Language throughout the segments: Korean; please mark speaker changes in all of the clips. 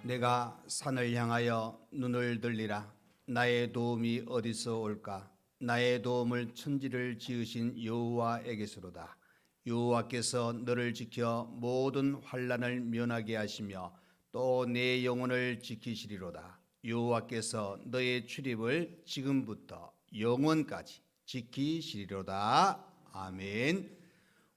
Speaker 1: 내가 산을 향하여 눈을 들리라. 나의 도움이 어디서 올까? 나의 도움을 천지를 지으신 여호와에게서로다. 여호와께서 너를 지켜 모든 환난을 면하게 하시며 또 내 영혼을 지키시리로다. 여호와께서 너의 출입을 지금부터 영원까지 지키시리로다. 아멘.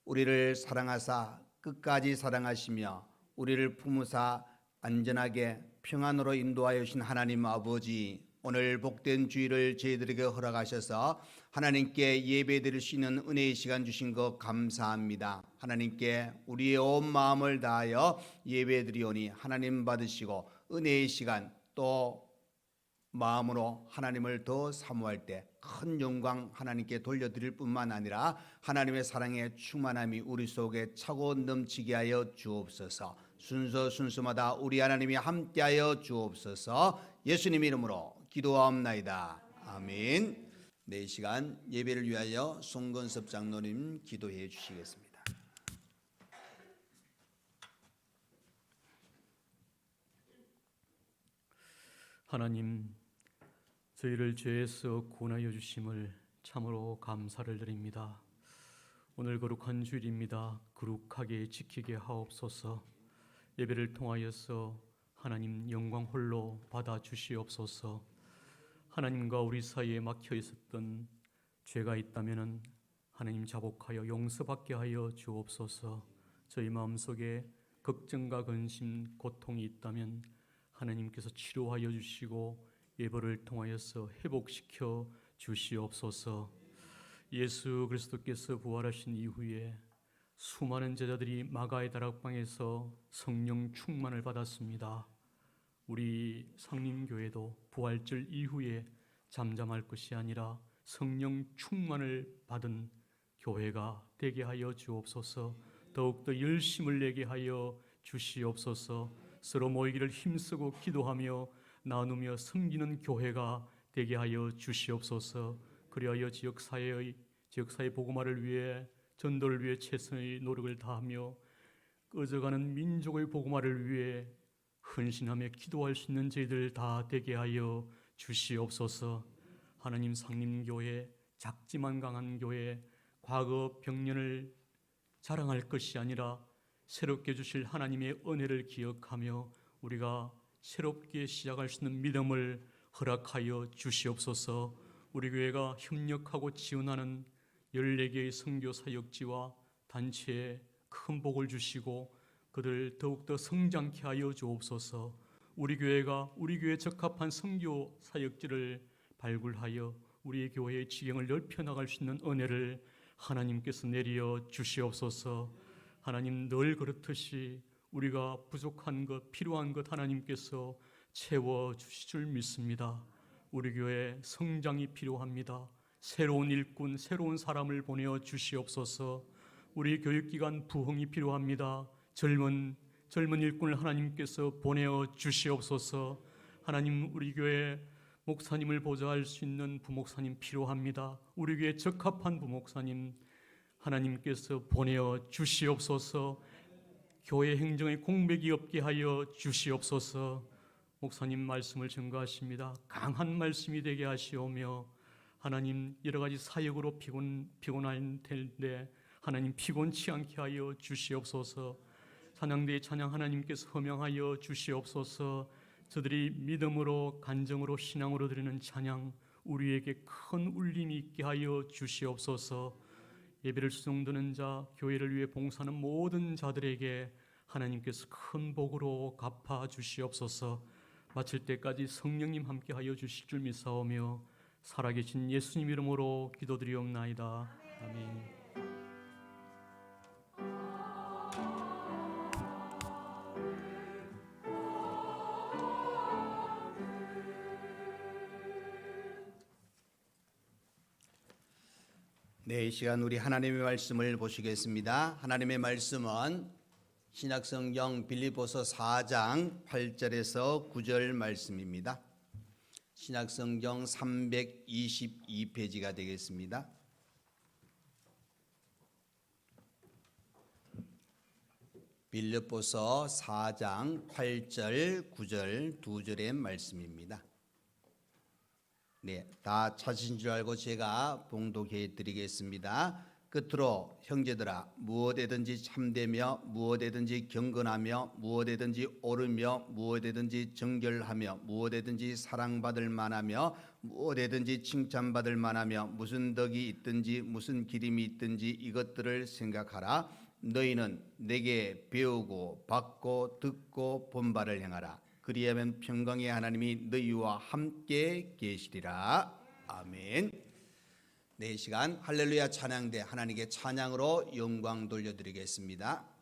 Speaker 1: 우리를 사랑하사 끝까지 사랑하시며 우리를 품으사 안전하게 평안으로 인도하여 주신 하나님 아버지, 오늘 복된 주일을 저희들에게 허락하셔서 하나님께 예배드릴 수 있는 은혜의 시간 주신 것 감사합니다. 하나님께 우리의 온 마음을 다하여 예배드리오니 하나님 받으시고 은혜의 시간 또 마음으로 하나님을 더 사모할 때 큰 영광 하나님께 돌려드릴 뿐만 아니라 하나님의 사랑의 충만함이 우리 속에 차고 넘치게 하여 주옵소서. 순서마다 우리 하나님이 함께하여 주옵소서. 예수님 이름으로 기도하옵나이다. 아멘. 네, 이 시간 예배를 위하여 송건섭 장로님 기도해 주시겠습니다.
Speaker 2: 하나님, 저희를 죄에서 구원하여 주심을 참으로 감사를 드립니다. 오늘 거룩한 주일입니다. 거룩하게 지키게 하옵소서. 예배를 통하여서 하나님 영광 홀로 받아 주시옵소서. 하나님과 우리 사이에 막혀 있었던 죄가 있다면 하나님 자복하여 용서받게 하여 주옵소서. 저희 마음속에 걱정과 근심, 고통이 있다면 하나님께서 치료하여 주시고 예배를 통하여서 회복시켜 주시옵소서. 예수 그리스도께서 부활하신 이후에 수많은 제자들이 마가의 다락방에서 성령 충만을 받았습니다. 우리 상림교회도 부활절 이후에 잠잠할 것이 아니라 성령 충만을 받은 교회가 되게 하여 주옵소서. 더욱더 열심을 내게 하여 주시옵소서. 서로 모이기를 힘쓰고 기도하며 나누며 섬기는 교회가 되게 하여 주시옵소서. 그리하여 지역사회 복음화를 위해 전도를 위해 최선의 노력을 다하며 꺼져가는 민족의 복음화를 위해 헌신하며 기도할 수 있는 저희들 다 되게 하여 주시옵소서. 하나님, 상림교회 작지만 강한 교회, 과거 병년을 자랑할 것이 아니라 새롭게 주실 하나님의 은혜를 기억하며 우리가 새롭게 시작할 수 있는 믿음을 허락하여 주시옵소서. 우리 교회가 협력하고 지원하는 14개의 선교 사역지와 단체에 큰 복을 주시고 그들 더욱더 성장케 하여 주옵소서. 우리 교회가 우리 교회에 적합한 선교 사역지를 발굴하여 우리 교회의 지경을 넓혀 나갈 수 있는 은혜를 하나님께서 내려 주시옵소서. 하나님, 늘 그렇듯이 우리가 부족한 것, 필요한 것 하나님께서 채워주실 줄 믿습니다. 우리 교회 성장이 필요합니다. 새로운 일꾼, 새로운 사람을 보내어 주시옵소서. 우리 교육기관 부흥이 필요합니다. 젊은 일꾼을 하나님께서 보내어 주시옵소서. 하나님, 우리 교회 목사님을 보좌할 수 있는 부목사님 필요합니다. 우리 교회에 적합한 부목사님 하나님께서 보내어 주시옵소서. 교회 행정의 공백이 없게 하여 주시옵소서. 목사님 말씀을 증거하십니다. 강한 말씀이 되게 하시오며 하나님, 여러 가지 사역으로 피곤할 텐데 하나님 피곤치 않게 하여 주시옵소서. 찬양대의 찬양 하나님께서 허명하여 주시옵소서. 저들이 믿음으로 간정으로 신앙으로 드리는 찬양 우리에게 큰 울림이 있게 하여 주시옵소서. 예배를 수송드는 자, 교회를 위해 봉사하는 모든 자들에게 하나님께서 큰 복으로 갚아 주시옵소서. 마칠 때까지 성령님 함께 하여 주실 줄 믿사오며 살아계신 예수님 이름으로 기도드리옵나이다. 아멘.
Speaker 1: 네, 이 시간 우리 하나님의 말씀을 보시겠습니다. 하나님의 말씀은 신약성경 빌립보서 4장 8절에서 9절 말씀입니다. 신약성경 322페이지가 되겠습니다. 빌립보서 4장 8절, 9절 두 절의 말씀입니다. 네, 다 찾으신 줄 알고 제가 봉독해 드리겠습니다. 끝으로 형제들아, 무엇에든지 참되며 무엇에든지 경건하며 무엇에든지 옳으며 무엇에든지 정결하며 무엇에든지 사랑받을 만하며 무엇에든지 칭찬받을 만하며 무슨 덕이 있든지 무슨 기림이 있든지 이것들을 생각하라. 너희는 내게 배우고 받고 듣고 본 바를 행하라. 그리하면 평강의 하나님이 너희와 함께 계시리라. 아멘. 네, 이 시간 할렐루야 찬양대 하나님께 찬양으로 영광 돌려드리겠습니다.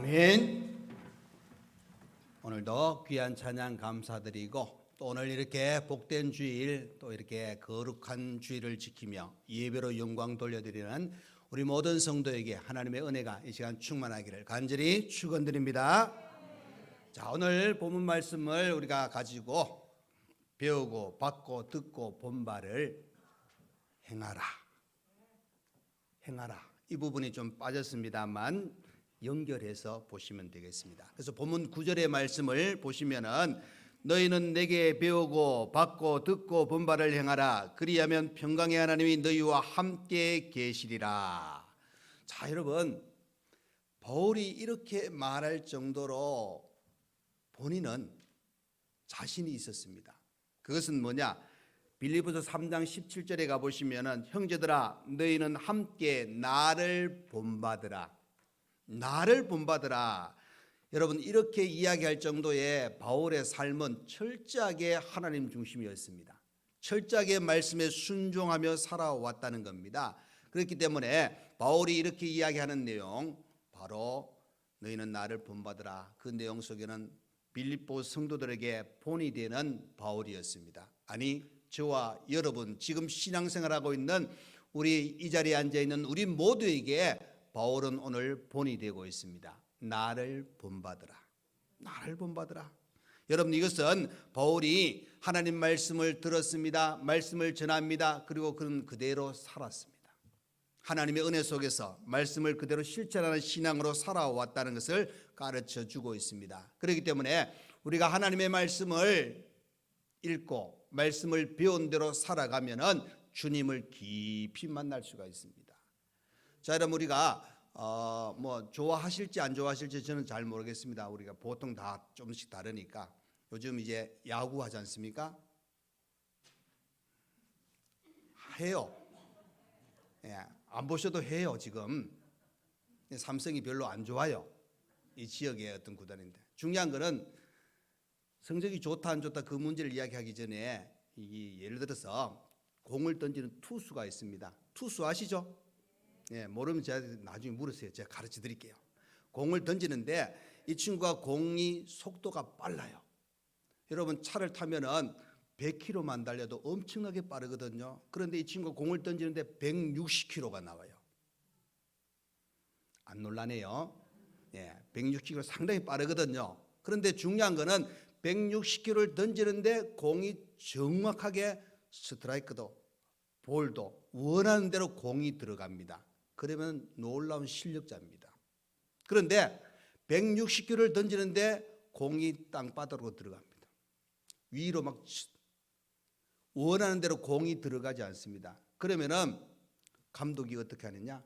Speaker 1: 아멘. 오늘도 귀한 찬양 감사드리고 또 오늘 이렇게 복된 주일 또 이렇게 거룩한 주일을 지키며 예배로 영광 돌려드리는 우리 모든 성도에게 하나님의 은혜가 이 시간 충만하기를 간절히 축원드립니다. 자, 오늘 본문 말씀을 우리가 가지고 배우고 받고 듣고 본 바를 행하라. 행하라. 이 부분이 좀 빠졌습니다만 연결해서 보시면 되겠습니다. 그래서 본문 9절의 말씀을 보시면은 너희는 내게 배우고 받고 듣고 본 바를 행하라. 그리하면 평강의 하나님이 너희와 함께 계시리라. 자, 여러분, 바울이 이렇게 말할 정도로 본인은 자신이 있었습니다. 그것은 뭐냐? 빌립보서 3장 17절에 가보시면은 형제들아 너희는 함께 나를 본받으라. 나를 본받으라. 여러분, 이렇게 이야기할 정도의 바울의 삶은 철저하게 하나님 중심이었습니다. 철저하게 말씀에 순종하며 살아왔다는 겁니다. 그렇기 때문에 바울이 이렇게 이야기하는 내용, 바로 너희는 나를 본받으라. 그 내용 속에는 빌립보 성도들에게 본이 되는 바울이었습니다. 아니, 저와 여러분 지금 신앙생활하고 있는 우리 이 자리에 앉아있는 우리 모두에게 바울은 오늘 본이 되고 있습니다. 나를 본받으라. 나를 본받으라. 여러분, 이것은 바울이 하나님 말씀을 들었습니다. 말씀을 전합니다. 그리고 그는 그대로 살았습니다. 하나님의 은혜 속에서 말씀을 그대로 실천하는 신앙으로 살아왔다는 것을 가르쳐 주고 있습니다. 그렇기 때문에 우리가 하나님의 말씀을 읽고 말씀을 배운 대로 살아가면은 주님을 깊이 만날 수가 있습니다. 자, 여러분, 우리가 뭐 좋아하실지 안 좋아하실지 저는 잘 모르겠습니다. 우리가 보통 다 조금씩 다르니까. 요즘 이제 야구 하지 않습니까? 해요. 예, 안 보셔도 해요. 지금 삼성이 별로 안 좋아요. 이 지역의 어떤 구단인데, 중요한 거는 성적이 좋다 안 좋다 그 문제를 이야기하기 전에 예를 들어서 공을 던지는 투수가 있습니다. 투수 아시죠? 예, 모르면 제가 나중에 물으세요. 제가 가르쳐 드릴게요. 공을 던지는데 이 친구가 공이 속도가 빨라요. 여러분, 차를 타면은 100km만 달려도 엄청나게 빠르거든요. 그런데 이 친구가 공을 던지는데 160km가 나와요. 안 놀라네요. 예, 160km 상당히 빠르거든요. 그런데 중요한 거는 160km를 던지는데 공이 정확하게 스트라이크도 볼도 원하는 대로 공이 들어갑니다. 그러면 놀라운 실력자입니다. 그런데 160km를 던지는데 공이 땅바닥으로 들어갑니다. 위로 막 원하는 대로 공이 들어가지 않습니다. 그러면은 감독이 어떻게 하느냐?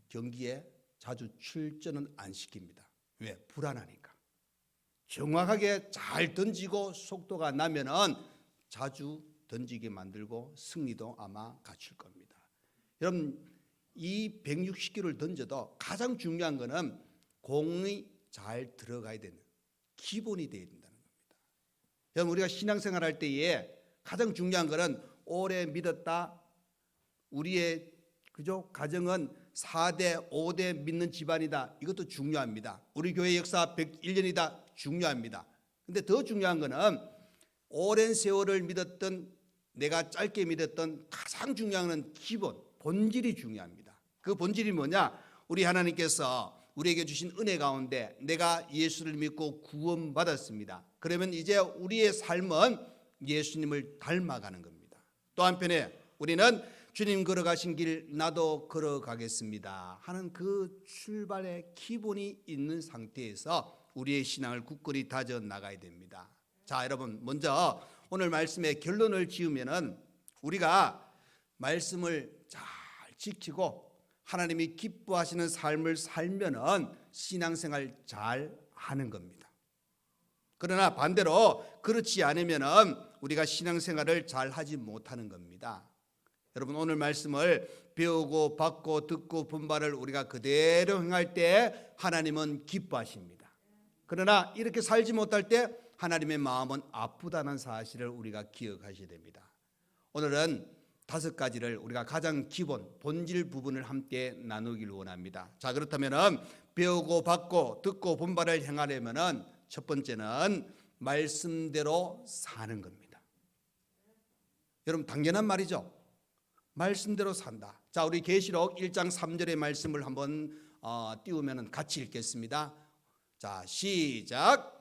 Speaker 1: 경기에 자주 출전은 안 시킵니다. 왜? 불안하니까. 정확하게 잘 던지고 속도가 나면은 자주 던지게 만들고 승리도 아마 갖출 겁니다. 여러분, 이 160km를 던져도 가장 중요한 거는 공이 잘 들어가야 되는 기본이 되어야 된다는 겁니다. 여러분, 우리가 신앙생활 할 때에 가장 중요한 거는 오래 믿었다. 우리의 그죠? 가정은 4대, 5대 믿는 집안이다. 이것도 중요합니다. 우리 교회 역사 101년이다. 중요합니다. 근데 더 중요한 거는 오랜 세월을 믿었던, 내가 짧게 믿었던 가장 중요한 건 기본, 본질이 중요합니다. 그 본질이 뭐냐? 우리 하나님께서 우리에게 주신 은혜 가운데 내가 예수를 믿고 구원받았습니다. 그러면 이제 우리의 삶은 예수님을 닮아가는 겁니다. 또 한편에 우리는 주님 걸어가신 길 나도 걸어가겠습니다 하는 그 출발의 기본이 있는 상태에서 우리의 신앙을 굳건히 다져 나가야 됩니다. 자, 여러분, 먼저 오늘 말씀의 결론을 지으면은 우리가 말씀을 잘 지키고 하나님이 기뻐하시는 삶을 살면은 신앙생활 잘 하는 겁니다. 그러나 반대로 그렇지 않으면은 우리가 신앙생활을 잘 하지 못하는 겁니다. 여러분, 오늘 말씀을 배우고 받고 듣고 본 바를 우리가 그대로 행할 때 하나님은 기뻐하십니다. 그러나 이렇게 살지 못할 때 하나님의 마음은 아프다는 사실을 우리가 기억하셔야 됩니다. 오늘은 5가지를 우리가 가장 기본 본질 부분을 함께 나누길 원합니다. 자, 그렇다면 배우고 받고 듣고 본 바를 행하려면 첫 번째는 말씀대로 사는 겁니다. 여러분, 당연한 말이죠. 말씀대로 산다. 자, 우리 계시록 1장 3절의 말씀을 한번 띄우면 같이 읽겠습니다. 자, 시작.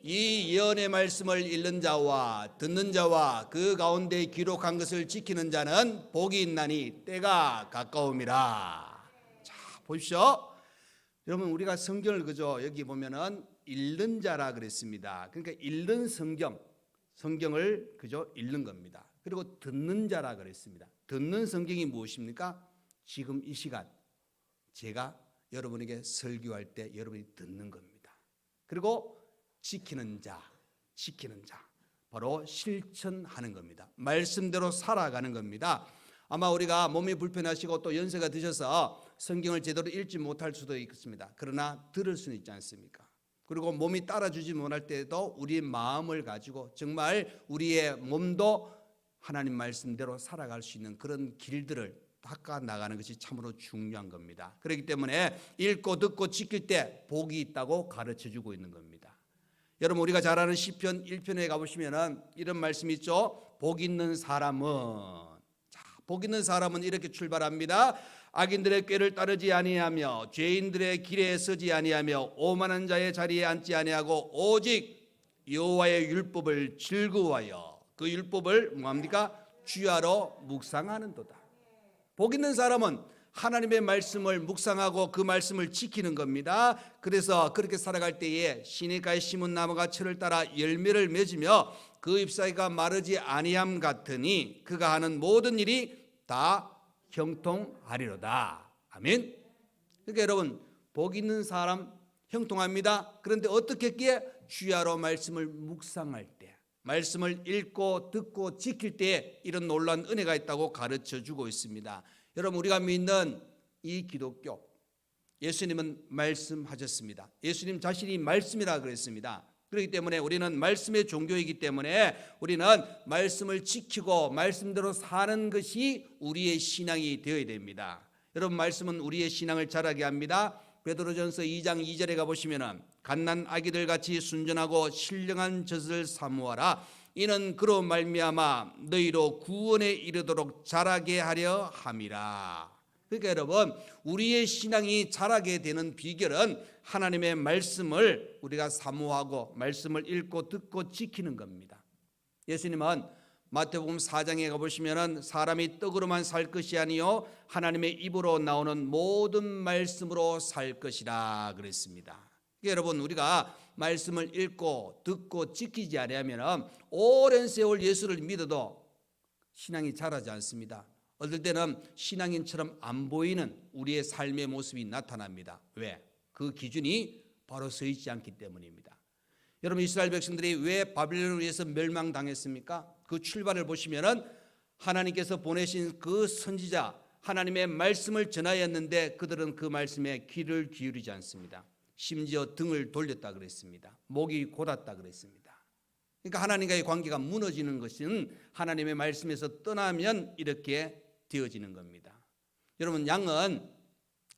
Speaker 1: 이 예언의 말씀을 읽는 자와 듣는 자와 그 가운데 기록한 것을 지키는 자는 복이 있나니 때가 가까움이라. 자, 보십시오. 여러분, 우리가 성경을 그저 여기 보면은 읽는 자라 그랬습니다. 그러니까 읽는 성경을 그저 읽는 겁니다. 그리고 듣는 자라 그랬습니다. 듣는 성경이 무엇입니까? 지금 이 시간 제가 여러분에게 설교할 때 여러분이 듣는 겁니다. 그리고 지키는 자, 바로 실천하는 겁니다. 말씀대로 살아가는 겁니다. 아마 우리가 몸이 불편하시고 또 연세가 드셔서 성경을 제대로 읽지 못할 수도 있습니다. 그러나 들을 수는 있지 않습니까? 그리고 몸이 따라주지 못할 때도 우리의 마음을 가지고 정말 우리의 몸도 하나님 말씀대로 살아갈 수 있는 그런 길들을 닦아 나가는 것이 참으로 중요한 겁니다. 그렇기 때문에 읽고 듣고 지킬 때 복이 있다고 가르쳐주고 있는 겁니다. 여러분, 우리가 잘 아는 시편 1편에 가보시면 이런 말씀이 있죠. 복 있는 사람은, 복 있는 사람은 이렇게 출발합니다. 악인들의 꾀를 따르지 아니하며 죄인들의 길에 서지 아니하며 오만한 자의 자리에 앉지 아니하고 오직 여호와의 율법을 즐거워하여 그 율법을 뭐합니까? 주야로 묵상하는도다. 복 있는 사람은 하나님의 말씀을 묵상하고 그 말씀을 지키는 겁니다. 그래서 그렇게 살아갈 때에 시냇가에 심은 나무가 철을 따라 열매를 맺으며 그 잎사귀가 마르지 아니함 같으니 그가 하는 모든 일이 다 형통하리로다. 아멘. 그러니까 여러분, 복 있는 사람 형통합니다. 그런데 어떻게 했기에? 주야로 말씀을 묵상할 때, 말씀을 읽고 듣고 지킬 때 이런 놀라운 은혜가 있다고 가르쳐주고 있습니다. 여러분, 우리가 믿는 이 기독교, 예수님은 말씀하셨습니다. 예수님 자신이 말씀이라 그랬습니다. 그렇기 때문에 우리는 말씀의 종교이기 때문에 우리는 말씀을 지키고 말씀대로 사는 것이 우리의 신앙이 되어야 됩니다. 여러분, 말씀은 우리의 신앙을 자라게 합니다. 베드로전서 2장 2절에 가보시면 갓난 아기들 같이 순전하고 신령한 젖을 사모하라. 이는 그로 말미암아 너희로 구원에 이르도록 자라게 하려 함이라. 그러니까 여러분, 우리의 신앙이 자라게 되는 비결은 하나님의 말씀을 우리가 사모하고 말씀을 읽고 듣고 지키는 겁니다. 예수님은 마태복음 4장에 가보시면 사람이 떡으로만 살 것이 아니요 하나님의 입으로 나오는 모든 말씀으로 살 것이라 그랬습니다. 그러니까 여러분, 우리가 말씀을 읽고 듣고 지키지 않으면 오랜 세월 예수를 믿어도 신앙이 자라지 않습니다. 어떨 때는 신앙인처럼 안 보이는 우리의 삶의 모습이 나타납니다. 왜? 그 기준이 바로 서 있지 않기 때문입니다. 여러분, 이스라엘 백성들이 왜 바빌론을 위해서 멸망당했습니까? 그 출발을 보시면은 하나님께서 보내신 그 선지자 하나님의 말씀을 전하였는데 그들은 그 말씀에 귀를 기울이지 않습니다. 심지어 등을 돌렸다 그랬습니다. 목이 곧았다 그랬습니다. 그러니까 하나님과의 관계가 무너지는 것은 하나님의 말씀에서 떠나면 이렇게 되어지는 겁니다. 여러분, 양은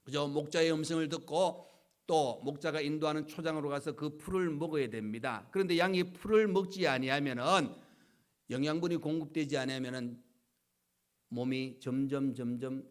Speaker 1: 그저 목자의 음성을 듣고 또 목자가 인도하는 초장으로 가서 그 풀을 먹어야 됩니다. 그런데 양이 풀을 먹지 아니하면은 영양분이 공급되지 않으면은 몸이 점점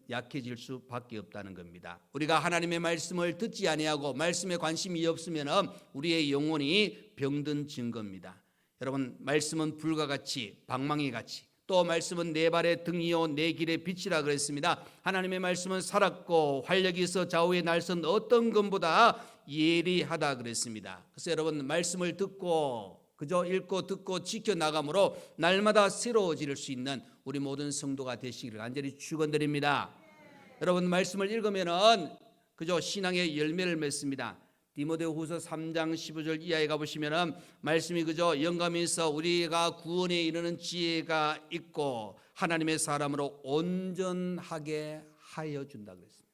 Speaker 1: 약해질 수밖에 없다는 겁니다. 우리가 하나님의 말씀을 듣지 아니하고 말씀에 관심이 없으면은 우리의 영혼이 병든 증거입니다. 여러분, 말씀은 불과 같이 방망이 같이 또 말씀은 내 발의 등이요 내 길의 빛이라 그랬습니다. 하나님의 말씀은 살았고 활력이 있어 좌우에 날선 어떤 것보다 예리하다 그랬습니다. 그래서 여러분, 말씀을 듣고 그저 읽고 듣고 지켜나감으로 날마다 새로워질 수 있는 우리 모든 성도가 되시기를 간절히 축원드립니다. 여러분, 말씀을 읽으면은 그저 신앙의 열매를 맺습니다. 디모데후서 3장 15절 이하에 가보시면 말씀이 그저 영감이 있어 우리가 구원에 이르는 지혜가 있고 하나님의 사람으로 온전하게 하여 준다 그랬습니다.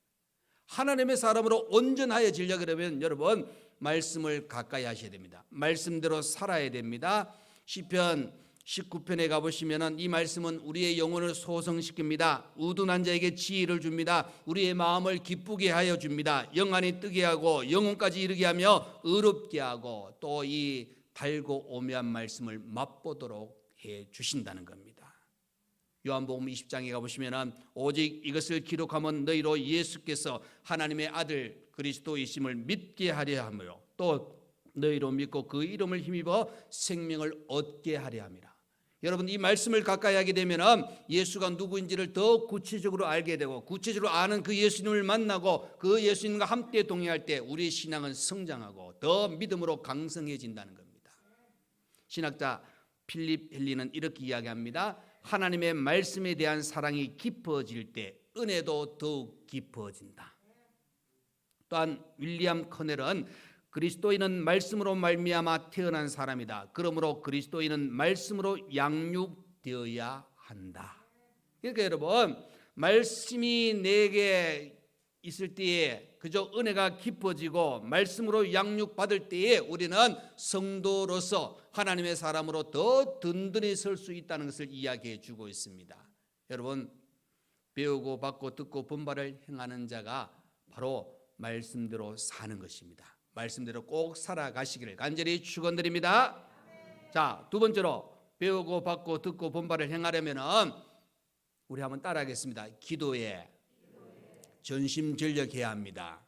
Speaker 1: 하나님의 사람으로 온전하여지려고 그러면 여러분, 말씀을 가까이 하셔야 됩니다. 말씀대로 살아야 됩니다. 시편 19편에 가보시면 이 말씀은 우리의 영혼을 소성시킵니다. 우둔한 자에게 지혜를 줍니다. 우리의 마음을 기쁘게 하여 줍니다. 영안이 뜨게 하고 영혼까지 이르게 하며 의롭게 하고 또 이 달고 오묘한 말씀을 맛보도록 해 주신다는 겁니다. 요한복음 20장에 가보시면 오직 이것을 기록하면 너희로 예수께서 하나님의 아들 그리스도이심을 믿게 하려 하며 또 너희로 믿고 그 이름을 힘입어 생명을 얻게 하려 함이라. 여러분, 이 말씀을 가까이 하게 되면 예수가 누구인지를 더 구체적으로 알게 되고, 구체적으로 아는 그 예수님을 만나고 그 예수님과 함께 동행할 때 우리의 신앙은 성장하고 더 믿음으로 강성해진다는 겁니다. 신학자 필립 헨리는 이렇게 이야기합니다. 하나님의 말씀에 대한 사랑이 깊어질 때 은혜도 더욱 깊어진다. 또한 윌리엄 커넬은 그리스도인은 말씀으로 말미암아 태어난 사람이다. 그러므로 그리스도인은 말씀으로 양육되어야 한다. 그러니까 여러분, 말씀이 내게 있을 때에 그저 은혜가 깊어지고 말씀으로 양육받을 때에 우리는 성도로서 하나님의 사람으로 더 든든히 설 수 있다는 것을 이야기해 주고 있습니다. 여러분, 배우고 받고 듣고 본받을 행하는 자가 바로 말씀대로 사는 것입니다. 말씀대로 꼭 살아가시기를 간절히 축원드립니다. 자, 두 번째로 배우고 받고 듣고 본받을 행하려면은 우리 한번 따라하겠습니다. 기도에 전심전력해야 합니다.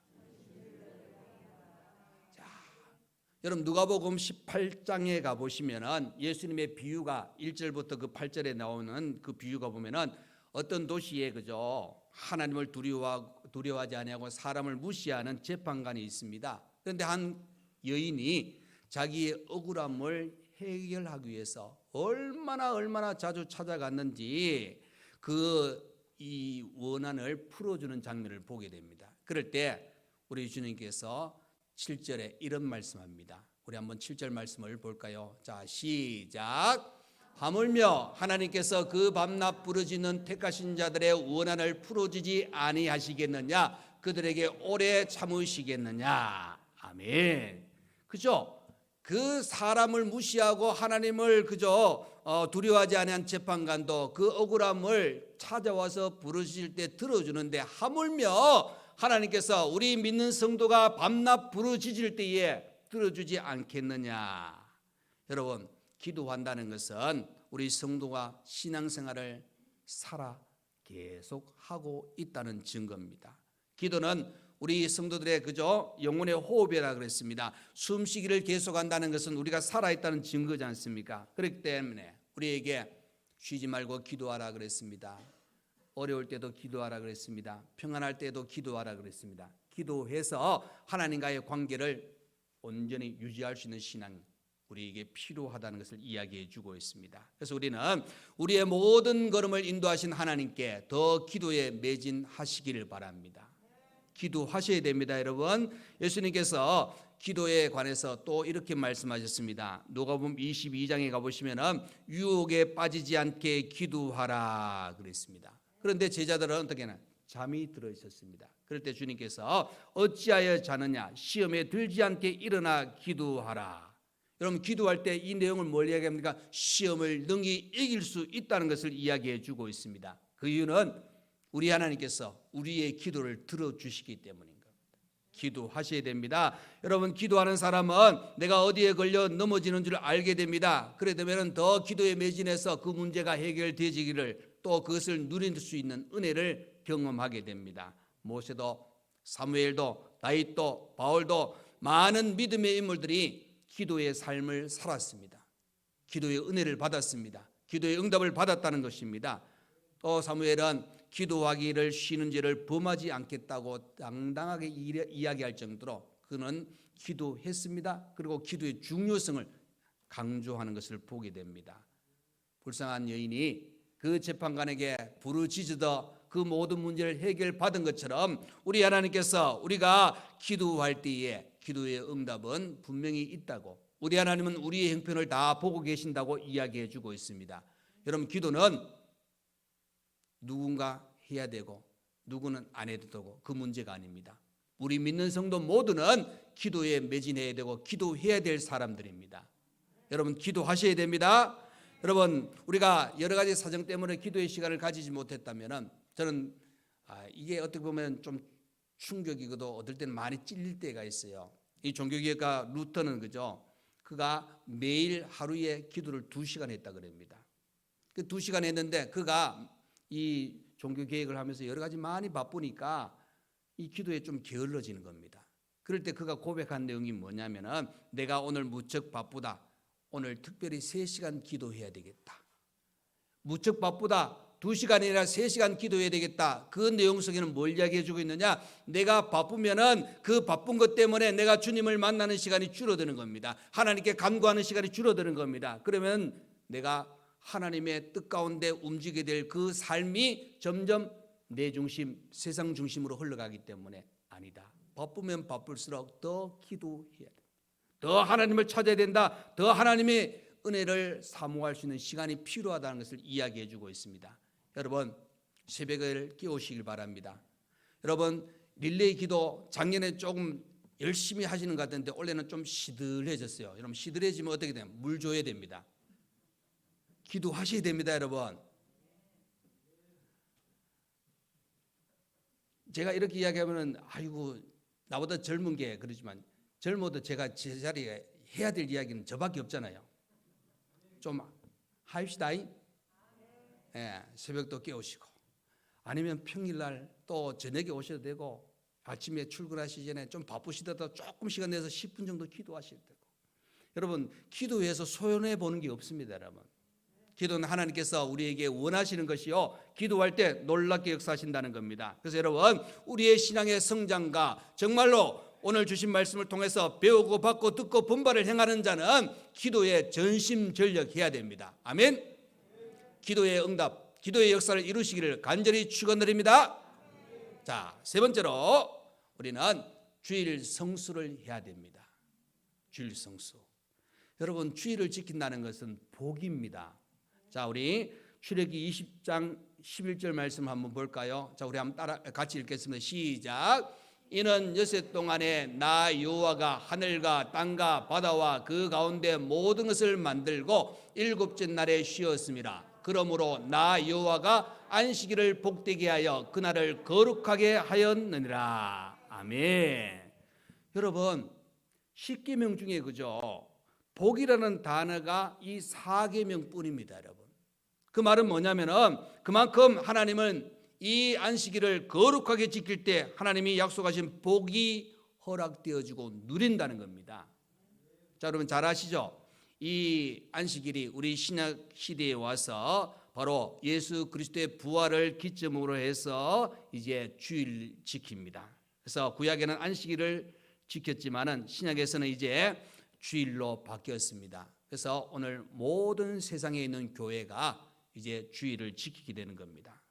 Speaker 1: 자, 여러분 누가복음 18장에 가 보시면은 예수님의 비유가 1절부터 그 8절에 나오는 그 비유가 보면은 어떤 도시에 그저 하나님을 두려워하지 아니하고 사람을 무시하는 재판관이 있습니다. 그런데 한 여인이 자기의 억울함을 해결하기 위해서 얼마나 자주 찾아갔는지 이 원한을 풀어주는 장면을 보게 됩니다. 그럴 때 우리 주님께서 7절에 이런 말씀합니다. 우리 한번 7절 말씀을 볼까요? 자, 시작. 하물며 하나님께서 그 밤낮 부르짖는 택하신 자들의 원한을 풀어주지 아니하시겠느냐? 그들에게 오래 참으시겠느냐? 아멘. 그죠? 그 사람을 무시하고 하나님을 그저 두려워하지 않은 재판관도 그 억울함을 찾아와서 부르실 때 들어주는데, 하물며 하나님께서 우리 믿는 성도가 밤낮 부르짖을 때에 들어주지 않겠느냐? 여러분, 기도한다는 것은 우리 성도가 신앙생활을 계속 하고 있다는 증거입니다. 기도는 우리 성도들의 그저 영혼의 호흡이라 그랬습니다. 숨쉬기를 계속한다는 것은 우리가 살아있다는 증거지 않습니까? 그렇기 때문에 우리에게 쉬지 말고 기도하라 그랬습니다. 어려울 때도 기도하라 그랬습니다. 평안할 때도 기도하라 그랬습니다. 기도해서 하나님과의 관계를 온전히 유지할 수 있는 신앙, 우리에게 필요하다는 것을 이야기해 주고 있습니다. 그래서 우리는 우리의 모든 걸음을 인도하신 하나님께 더 기도에 매진하시기를 바랍니다. 기도하셔야 됩니다, 여러분. 예수님께서 기도에 관해서 또 이렇게 말씀하셨습니다. 누가복음 22장에 가보시면 유혹에 빠지지 않게 기도하라 그랬습니다. 그런데 제자들은 어떻게 하나? 잠이 들어 있었습니다. 그럴 때 주님께서 어찌하여 자느냐? 시험에 들지 않게 일어나 기도하라. 여러분, 기도할 때 이 내용을 뭘 이야기합니까? 시험을 능히 이길 수 있다는 것을 이야기해 주고 있습니다. 그 이유는 우리 하나님께서 우리의 기도를 들어주시기 때문인 겁니다. 기도하셔야 됩니다. 여러분, 기도하는 사람은 내가 어디에 걸려 넘어지는 줄 알게 됩니다. 그래 되면 더 기도에 매진해서 그 문제가 해결되지기를, 또 그것을 누릴 수 있는 은혜를 경험하게 됩니다. 모세도 사무엘도 다윗도 바울도 많은 믿음의 인물들이 기도의 삶을 살았습니다. 기도의 은혜를 받았습니다. 기도의 응답을 받았다는 것입니다. 또 사무엘은 기도하기를 쉬는 죄를 범하지 않겠다고 당당하게 이야기할 정도로 그는 기도했습니다. 그리고 기도의 중요성을 강조하는 것을 보게 됩니다. 불쌍한 여인이 그 재판관에게 부르짖으더 그 모든 문제를 해결받은 것처럼 우리 하나님께서 우리가 기도할 때에 기도의 응답은 분명히 있다고, 우리 하나님은 우리의 형편을 다 보고 계신다고 이야기해 주고 있습니다. 여러분, 기도는 누군가 해야 되고 누구는 안 해도 되고 그 문제가 아닙니다. 우리 믿는 성도 모두는 기도에 매진해야 되고 기도해야 될 사람들입니다. 여러분, 기도하셔야 됩니다. 여러분, 우리가 여러 가지 사정 때문에 기도의 시간을 가지지 못했다면 저는 이게 어떻게 보면 좀 충격이고도 어떨 때는 많이 찔릴 때가 있어요. 이 종교개혁가 루터는 그가 매일 하루에 기도를 2시간 했다 그럽니다. 그 2시간 했는데 그가 이 종교개혁을 하면서 여러 가지 많이 바쁘니까 이 기도에 좀 게을러지는 겁니다. 그럴 때 그가 고백한 내용이 뭐냐면은 내가 오늘 무척 바쁘다. 오늘 특별히 3시간 기도해야 되겠다. 무척 바쁘다. 2시간이 아니라 3시간 기도해야 되겠다. 그 내용 속에는 뭘 이야기해 주고 있느냐? 내가 바쁘면은 그 바쁜 것 때문에 내가 주님을 만나는 시간이 줄어드는 겁니다. 하나님께 간구하는 시간이 줄어드는 겁니다. 그러면 내가 하나님의 뜻 가운데 움직이게 될 그 삶이 점점 내 중심, 세상 중심으로 흘러가기 때문에 아니다. 바쁘면 바쁠수록 더 기도해야 돼. 더 하나님을 찾아야 된다. 더 하나님의 은혜를 사모할 수 있는 시간이 필요하다는 것을 이야기해 주고 있습니다. 여러분, 새벽을 깨우시길 바랍니다. 여러분, 릴레이 기도 작년에 조금 열심히 하시는 것 같은데 올해는 좀 시들해졌어요. 여러분, 시들해지면 어떻게 돼요? 물 줘야 됩니다. 기도하셔야 됩니다, 여러분. 제가 이렇게 이야기하면은 아이고 나보다 젊은 게 그러지만 젊어도 제가 제 자리에 해야 될 이야기는 저밖에 없잖아요. 좀 합시다. 예, 새벽도 깨우시고 아니면 평일날 또 저녁에 오셔도 되고 아침에 출근하시기 전에 좀 바쁘시더라도 조금 시간 내서 10분 정도 기도하셔도 되고. 여러분, 기도해서 소연해 보는 게 없습니다. 여러분, 기도는 하나님께서 우리에게 원하시는 것이요, 기도할 때 놀랍게 역사하신다는 겁니다. 그래서 여러분, 우리의 신앙의 성장과 정말로 오늘 주신 말씀을 통해서 배우고 받고 듣고 분발을 행하는 자는 기도에 전심전력해야 됩니다. 아멘. 기도의 응답, 기도의 역사를 이루시기를 간절히 축원드립니다. 자, 세 번째로 우리는 주일 성수를 해야 됩니다. 주일 성수. 여러분, 주일을 지킨다는 것은 복입니다. 자, 우리 출애굽기 20장 11절 말씀 한번 볼까요? 자, 우리 한번 같이 읽겠습니다. 시작. 이는 여섯 동안에 나 여호와가 하늘과 땅과 바다와 그 가운데 모든 것을 만들고 일곱째 날에 쉬었습니다. 그러므로 나 여호와가 안식일을 복되게 하여 그날을 거룩하게 하였느니라. 아멘. 여러분, 10계명 중에 그죠? 복이라는 단어가 이 4계명뿐입니다, 여러분. 그 말은 뭐냐면은 그만큼 하나님은 이 안식일을 거룩하게 지킬 때 하나님이 약속하신 복이 허락되어지고 누린다는 겁니다. 자, 여러분 잘 아시죠? 이 안식일이 우리 신약 시대에 와서 바로 예수 그리스도의 부활을 기점으로 해서 이제 주일 지킵니다. 그래서 구약에는 안식일을 지켰지만은 신약에서는 이제 주일로 바뀌었습니다. 그래서 오늘 모든 세상에 있는 교회가 이제 주일을 지키게 되는 겁니다.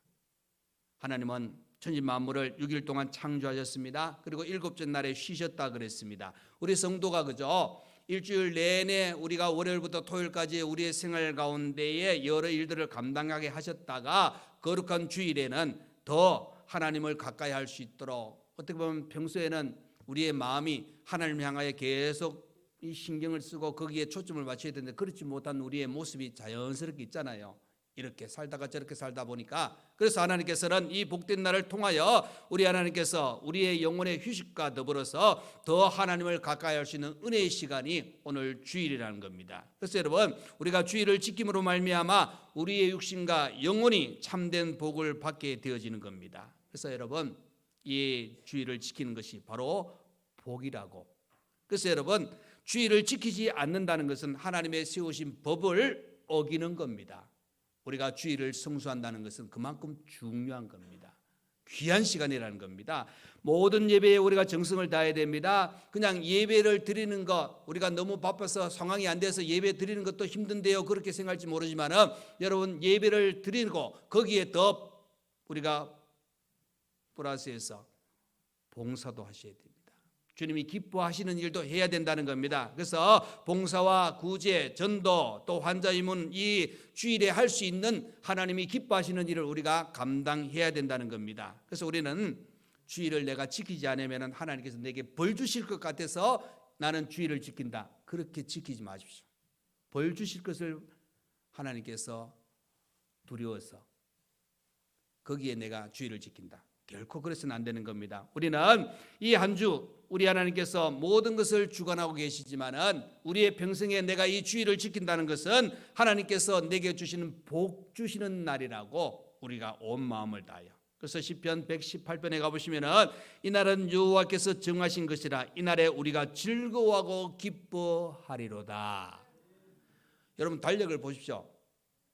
Speaker 1: 하나님은 천지 만물을 6일 동안 창조하셨습니다. 그리고 일곱째 날에 쉬셨다 그랬습니다. 우리 성도가 그죠? 일주일 내내 우리가 월요일부터 토요일까지 우리의 생활 가운데에 여러 일들을 감당하게 하셨다가 거룩한 주일에는 더 하나님을 가까이 할 수 있도록, 어떻게 보면 평소에는 우리의 마음이 하나님을 향하여 계속 이 신경을 쓰고 거기에 초점을 맞춰야 되는데 그렇지 못한 우리의 모습이 자연스럽게 있잖아요. 이렇게 살다가 저렇게 살다 보니까, 그래서 하나님께서는 이 복된 날을 통하여 우리 하나님께서 우리의 영혼의 휴식과 더불어서 더 하나님을 가까이 할 수 있는 은혜의 시간이 오늘 주일이라는 겁니다. 그래서 여러분, 우리가 주일을 지킴으로 말미암아 우리의 육신과 영혼이 참된 복을 받게 되어지는 겁니다. 그래서 여러분, 이 주일을 지키는 것이 바로 복이라고. 그래서 여러분, 주일을 지키지 않는다는 것은 하나님의 세우신 법을 어기는 겁니다. 우리가 주일을 성수한다는 것은 그만큼 중요한 겁니다. 귀한 시간이라는 겁니다. 모든 예배에 우리가 정성을 다해야 됩니다. 그냥 예배를 드리는 것, 우리가 너무 바빠서 상황이 안 돼서 예배 드리는 것도 힘든데요, 그렇게 생각할지 모르지만은 여러분, 예배를 드리고 거기에 더 우리가 플러스해서 봉사도 하셔야 됩니다. 주님이 기뻐하시는 일도 해야 된다는 겁니다. 그래서 봉사와 구제, 전도, 또 환자 입문, 이 주일에 할 수 있는 하나님이 기뻐하시는 일을 우리가 감당해야 된다는 겁니다. 그래서 우리는 주일을 내가 지키지 않으면 하나님께서 내게 벌 주실 것 같아서 나는 주일을 지킨다, 그렇게 지키지 마십시오. 벌 주실 것을 하나님께서 두려워서 거기에 내가 주일을 지킨다, 결코 그래서는 안 되는 겁니다. 우리는 이 한 주 우리 하나님께서 모든 것을 주관하고 계시지만은 우리의 평생에 내가 이 주일을 지킨다는 것은 하나님께서 내게 주시는 복 주시는 날이라고 우리가 온 마음을 다하여 그래서 시편 118편에 가보시면은 이날은 여호와께서 정하신 것이라 이날에 우리가 즐거워하고 기뻐하리로다. 여러분 달력을 보십시오.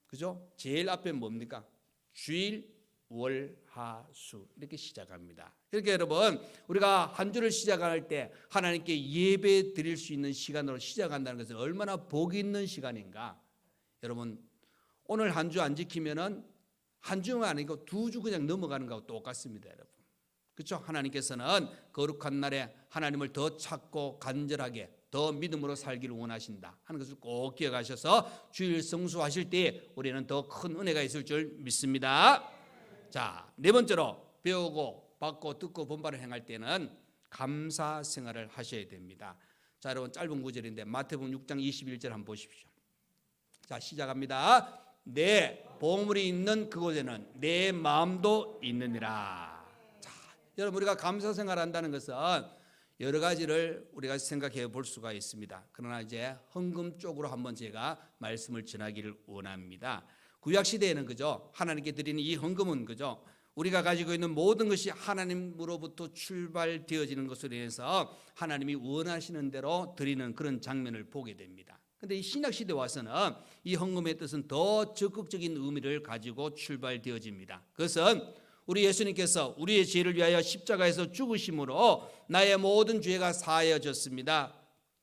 Speaker 1: 그죠? 제일 앞에 뭡니까? 주일, 월, 하, 수 이렇게 시작합니다. 그러니까 여러분 우리가 한 주를 시작할 때 하나님께 예배 드릴 수 있는 시간으로 시작한다는 것은 얼마나 복이 있는 시간인가. 여러분 오늘 한 주 안 지키면은 한 주만 아니고 2주 그냥 넘어가는 거하고 똑같습니다. 여러분 그렇죠? 하나님께서는 거룩한 날에 하나님을 더 찾고 간절하게 더 믿음으로 살기를 원하신다 하는 것을 꼭 기억하셔서 주일 성수하실 때 우리는 더 큰 은혜가 있을 줄 믿습니다. 자, 네 번째로 배우고 받고 듣고 본받을 행할 때는 감사 생활을 하셔야 됩니다. 자, 여러분 짧은 구절인데 마태복음 6장 21절 한번 보십시오. 자, 시작합니다. 내 보물이 있는 그곳에는 내 마음도 있느니라. 자, 여러분 우리가 감사 생활한다는 것은 여러 가지를 우리가 생각해 볼 수가 있습니다. 그러나 이제 헌금 쪽으로 한번 제가 말씀을 전하기를 원합니다. 구약 시대에는 그죠? 하나님께 드리는 이 헌금은 그죠? 우리가 가지고 있는 모든 것이 하나님으로부터 출발되어지는 것으로 인해서 하나님이 원하시는 대로 드리는 그런 장면을 보게 됩니다. 그런데 이 신약 시대에 와서는 이 헌금의 뜻은 더 적극적인 의미를 가지고 출발되어집니다. 그것은 우리 예수님께서 우리의 죄를 위하여 십자가에서 죽으심으로 나의 모든 죄가 사하여졌습니다.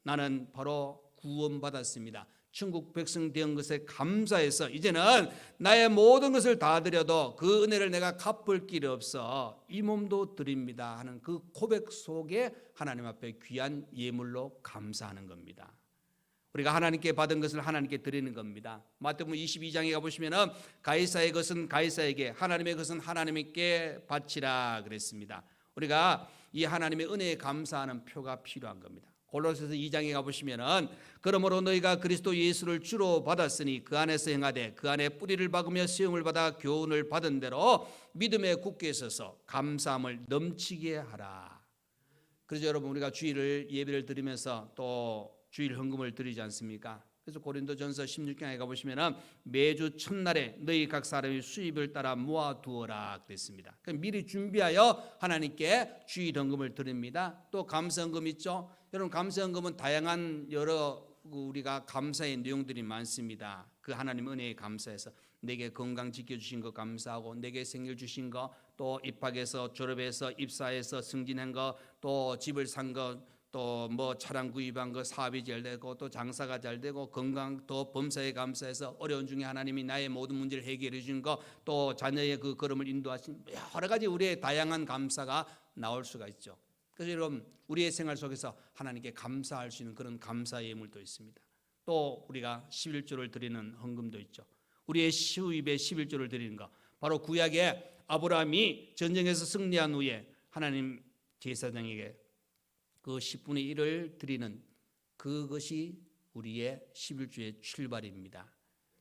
Speaker 1: 나는 바로 구원받았습니다. 천국 백성 된 것에 감사해서 이제는 나의 모든 것을 다 드려도 그 은혜를 내가 갚을 길이 없어 이 몸도 드립니다 하는 그 고백 속에 하나님 앞에 귀한 예물로 감사하는 겁니다. 우리가 하나님께 받은 것을 하나님께 드리는 겁니다. 마태복음 22장에 가보시면 가이사의 것은 가이사에게 하나님의 것은 하나님께 바치라 그랬습니다. 우리가 이 하나님의 은혜에 감사하는 표가 필요한 겁니다. 골로새서 2장에 가보시면 그러므로 너희가 그리스도 예수를 주로 받았으니 그 안에서 행하되 그 안에 뿌리를 박으며 수용을 받아 교훈을 받은 대로 믿음에 굳게 서서 감사함을 넘치게 하라. 그래서 여러분 우리가 주일을 예배를 드리면서 또 주일 헌금을 드리지 않습니까? 그래서 고린도전서 16장에 가보시면 매주 첫날에 너희 각 사람이 수입을 따라 모아두어라 그랬습니다. 그러니까 미리 준비하여 하나님께 주일 헌금을 드립니다. 또 감사헌금 있죠? 여러분 감사헌금은 다양한 여러 우리가 감사의 내용들이 많습니다. 그 하나님 은혜에 감사해서 내게 건강 지켜주신 거 감사하고 내게 생일 주신 거 또 입학해서 졸업해서 입사해서 승진한 거 또 집을 산 거 또 뭐 차량 구입한 거 사업이 잘 되고 또 장사가 잘 되고 건강 또 범사에 감사해서 어려운 중에 하나님이 나의 모든 문제를 해결해 준 거 또 자녀의 그 걸음을 인도하신 여러 가지 우리의 다양한 감사가 나올 수가 있죠. 그래서 여러분 우리의 생활 속에서 하나님께 감사할 수 있는 그런 감사 예물도 있습니다. 또 우리가 11조를 드리는 헌금도 있죠. 우리의 수입에 11조를 드리는 거 바로 구약에 아브라함이 전쟁에서 승리한 후에 하나님 제사장에게 그 10분의 1을 드리는 그것이 우리의 11조의 출발입니다.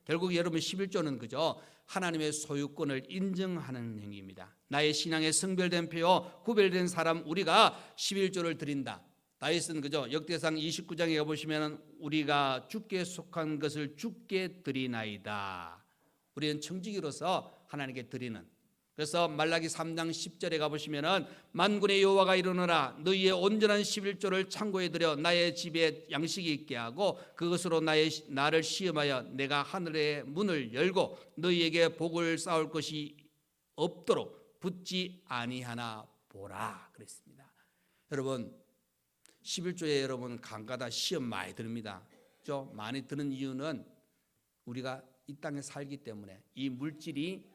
Speaker 1: 결국 여러분 11조는 그저 하나님의 소유권을 인정하는 행위입니다. 나의 신앙의 성별된 표요 구별된 사람 우리가 11조를 드린다. 다윗은 그저 역대상 29장에 가보시면 우리가 주께 속한 것을 주께 드리나이다. 우리는 청지기로서 하나님께 드리는. 그래서 말라기 3장 10절에 가보시면 만군의 여호와가 이르노라 너희의 온전한 11조를 창고에 들여 나의 집에 양식이 있게 하고 그것으로 나를 시험하여 내가 하늘의 문을 열고 너희에게 복을 쌓을 것이 없도록 붙지 아니하나 보라 그랬습니다. 여러분 11조에 여러분 간가다 시험 많이 듭니다. 그렇죠? 많이 드는 이유는 우리가 이 땅에 살기 때문에 이 물질이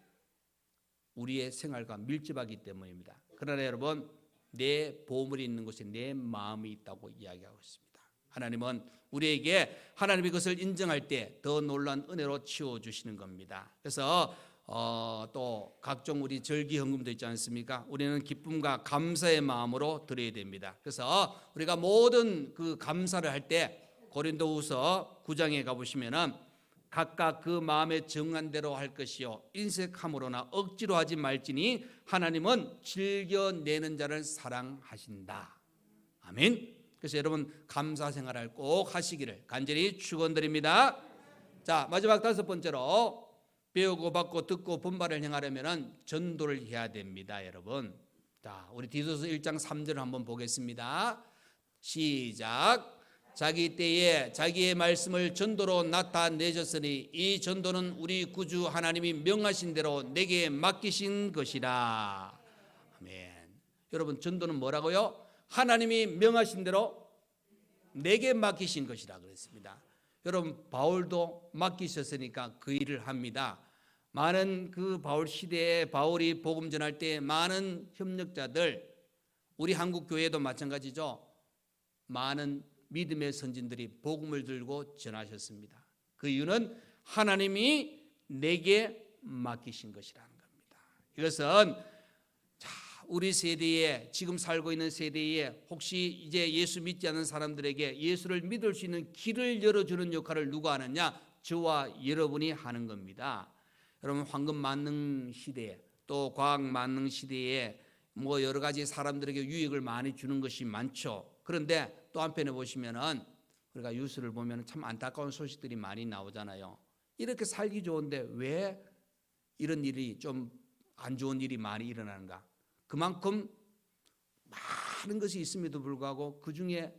Speaker 1: 우리의 생활과 밀접하기 때문입니다. 그러나 여러분 내 보물이 있는 곳에 내 마음이 있다고 이야기하고 있습니다. 하나님은 우리에게 하나님의 것을 인정할 때 더 놀라운 은혜로 치워주시는 겁니다. 그래서 또 각종 우리 절기 헌금도 있지 않습니까? 우리는 기쁨과 감사의 마음으로 드려야 됩니다. 그래서 우리가 모든 그 감사를 할 때 고린도후서 9장에 가보시면은 각각 그 마음에 정한 대로 할 것이요 인색함으로나 억지로 하지 말지니 하나님은 즐겨내는 자를 사랑하신다. 아멘. 그래서 여러분 감사 생활을 꼭 하시기를 간절히 축원드립니다. 자 마지막 5번째로 배우고 받고 듣고 본받을 행하려면 전도를 해야 됩니다, 여러분. 자, 우리 디도서 1장 3절을 한번 보겠습니다. 시작. 자기 때에 자기의 말씀을 전도로 나타내셨으니 이 전도는 우리 구주 하나님이 명하신 대로 내게 맡기신 것이라. 아멘. 여러분, 전도는 뭐라고요? 하나님이 명하신 대로 내게 맡기신 것이라 그랬습니다. 여러분, 바울도 맡기셨으니까 그 일을 합니다. 많은 그 바울 시대에 바울이 복음 전할 때 많은 협력자들, 우리 한국 교회도 마찬가지죠. 많은 믿음의 선진들이 복음을 들고 전하셨습니다. 그 이유는 하나님이 내게 맡기신 것이라는 겁니다. 이것은 우리 세대에, 지금 살고 있는 세대에 혹시 이제 예수 믿지 않는 사람들에게 예수를 믿을 수 있는 길을 열어주는 역할을 누가 하느냐? 저와 여러분이 하는 겁니다. 여러분, 황금 만능 시대에 또 과학 만능 시대에 뭐 여러 가지 사람들에게 유익을 많이 주는 것이 많죠. 그런데 또 한편에 보시면은 우리가 뉴스를 보면 참 안타까운 소식들이 많이 나오잖아요. 이렇게 살기 좋은데 왜 이런 일이, 좀 안 좋은 일이 많이 일어나는가? 그만큼 많은 것이 있음에도 불구하고 그 중에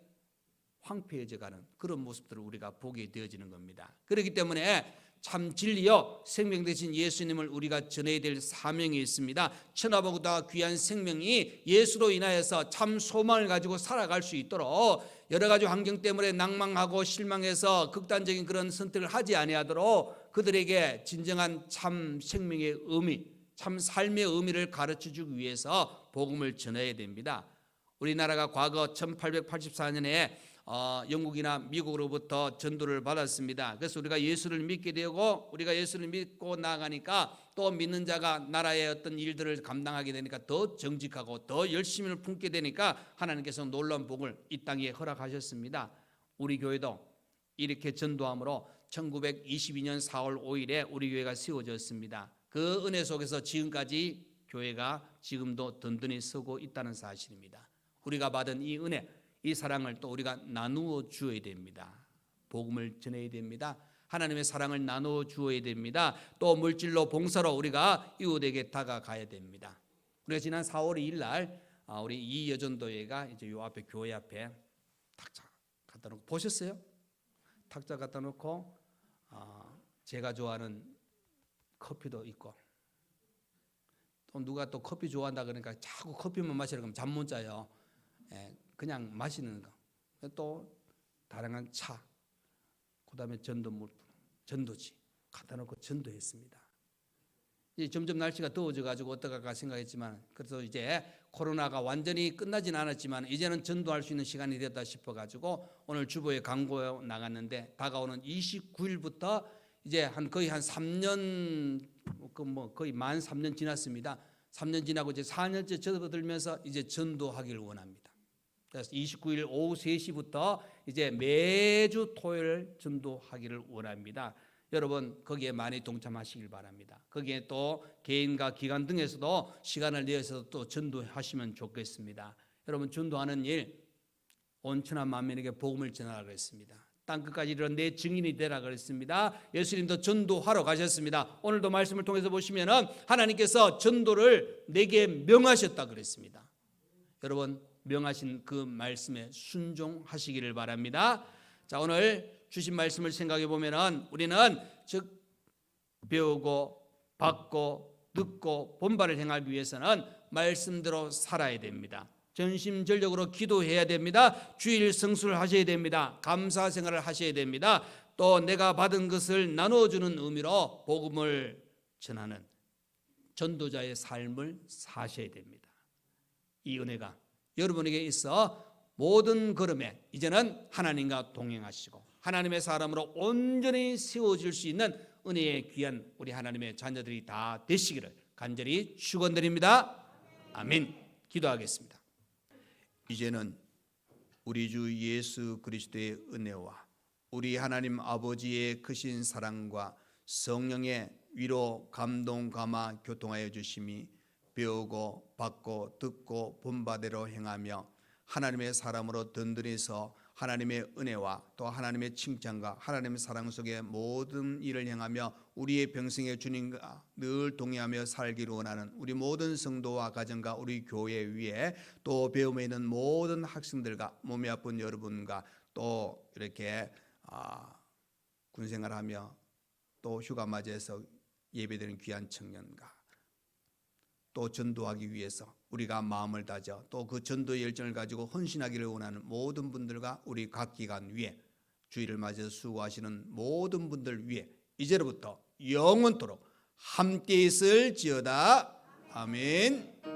Speaker 1: 황폐해져가는 그런 모습들을 우리가 보게 되어지는 겁니다. 그렇기 때문에 참 진리요 생명 되신 예수님을 우리가 전해야 될 사명이 있습니다. 천하보다 귀한 생명이 예수로 인하여서 참 소망을 가지고 살아갈 수 있도록 여러 가지 환경 때문에 낭망하고 실망해서 극단적인 그런 선택을 하지 아니하도록 그들에게 진정한 참 생명의 의미, 참 삶의 의미를 가르쳐주기 위해서 복음을 전해야 됩니다. 우리나라가 과거 1884년에 영국이나 미국으로부터 전도를 받았습니다. 그래서 우리가 예수를 믿게 되고 우리가 예수를 믿고 나아가니까 또 믿는 자가 나라의 어떤 일들을 감당하게 되니까 더 정직하고 더 열심을 품게 되니까 하나님께서 놀라운 복을 이 땅에 허락하셨습니다. 우리 교회도 이렇게 전도함으로 1922년 4월 5일에 우리 교회가 세워졌습니다. 그 은혜 속에서 지금까지 교회가 지금도 든든히 서고 있다는 사실입니다. 우리가 받은 이 은혜, 이 사랑을 또 우리가 나누어 주어야 됩니다. 복음을 전해야 됩니다. 하나님의 사랑을 나누어 주어야 됩니다. 또 물질로 봉사로 우리가 이웃에게 다가가야 됩니다. 우리가 지난 4월 2일 날 우리 이여전도회가 이제 요 앞에 교회 앞에 탁자 갖다 놓고 보셨어요? 탁자 갖다 놓고 제가 좋아하는 커피도 있고 또 누가 또 커피 좋아한다 그러니까 자꾸 커피만 마시라고 하면 잠 못 자요. 그냥 마시는 거. 또 다양한 차, 그다음에 전도물, 전도지 갖다 놓고 전도했습니다. 이제 점점 날씨가 더워져 가지고 어떡할까 생각했지만 그래서 이제 코로나가 완전히 끝나진 않았지만 이제는 전도할 수 있는 시간이 됐다 싶어 가지고 오늘 주보에 광고에 나갔는데 다가오는 29일부터 이제 거의 한 3년 거의 만 3년 지났습니다. 3년 지나고 이제 4년째 접어들면서 이제 전도하기를 원합니다. 그래서 29일 오후 3시부터 이제 매주 토요일 전도하기를 원합니다. 여러분 거기에 많이 동참하시길 바랍니다. 거기에 또 개인과 기관 등에서도 시간을 내어서 또 전도하시면 좋겠습니다. 여러분 전도하는 일 온 천하 만민에게 복음을 전하라 그랬습니다. 땅끝까지 이르러 내 증인이 되라 그랬습니다. 예수님도 전도하러 가셨습니다. 오늘도 말씀을 통해서 보시면은 하나님께서 전도를 내게 명하셨다 그랬습니다. 여러분 명하신 그 말씀에 순종하시기를 바랍니다. 자, 오늘 주신 말씀을 생각해 보면은 우리는 즉 배우고 받고 듣고 본받을 행하기 위해서는 말씀대로 살아야 됩니다. 전심전력으로 기도해야 됩니다. 주일 성수를 하셔야 됩니다. 감사 생활을 하셔야 됩니다. 또 내가 받은 것을 나눠주는 의미로 복음을 전하는 전도자의 삶을 사셔야 됩니다. 이 은혜가 여러분에게 있어 모든 걸음에 이제는 하나님과 동행하시고 하나님의 사람으로 온전히 세워질 수 있는 은혜의 귀한 우리 하나님의 자녀들이 다 되시기를 간절히 축원드립니다. 아멘. 기도하겠습니다.
Speaker 3: 이제는 우리 주 예수 그리스도의 은혜와 우리 하나님 아버지의 크신 사랑과 성령의 위로 감동 감화 교통하여 주심이 배우고 받고 듣고 본바대로 행하며 하나님의 사람으로 든든히 서 하나님의 은혜와 또 하나님의 칭찬과 하나님의 사랑 속에 모든 일을 행하며 우리의 평생의 주님과 늘 동행하며 살기를 원하는 우리 모든 성도와 가정과 우리 교회 위에 또 배움에 있는 모든 학생들과 몸이 아픈 여러분과 또 이렇게 군생활하며 또 휴가 맞이해서 예배드리는 귀한 청년과 또 전도하기 위해서 우리가 마음을 다져 또 그 전도의 열정을 가지고 헌신하기를 원하는 모든 분들과 우리 각 기관 위에 주일을 맞이해서 수고하시는 모든 분들 위에 이제로부터 영원토록 함께 있을지어다. 아멘.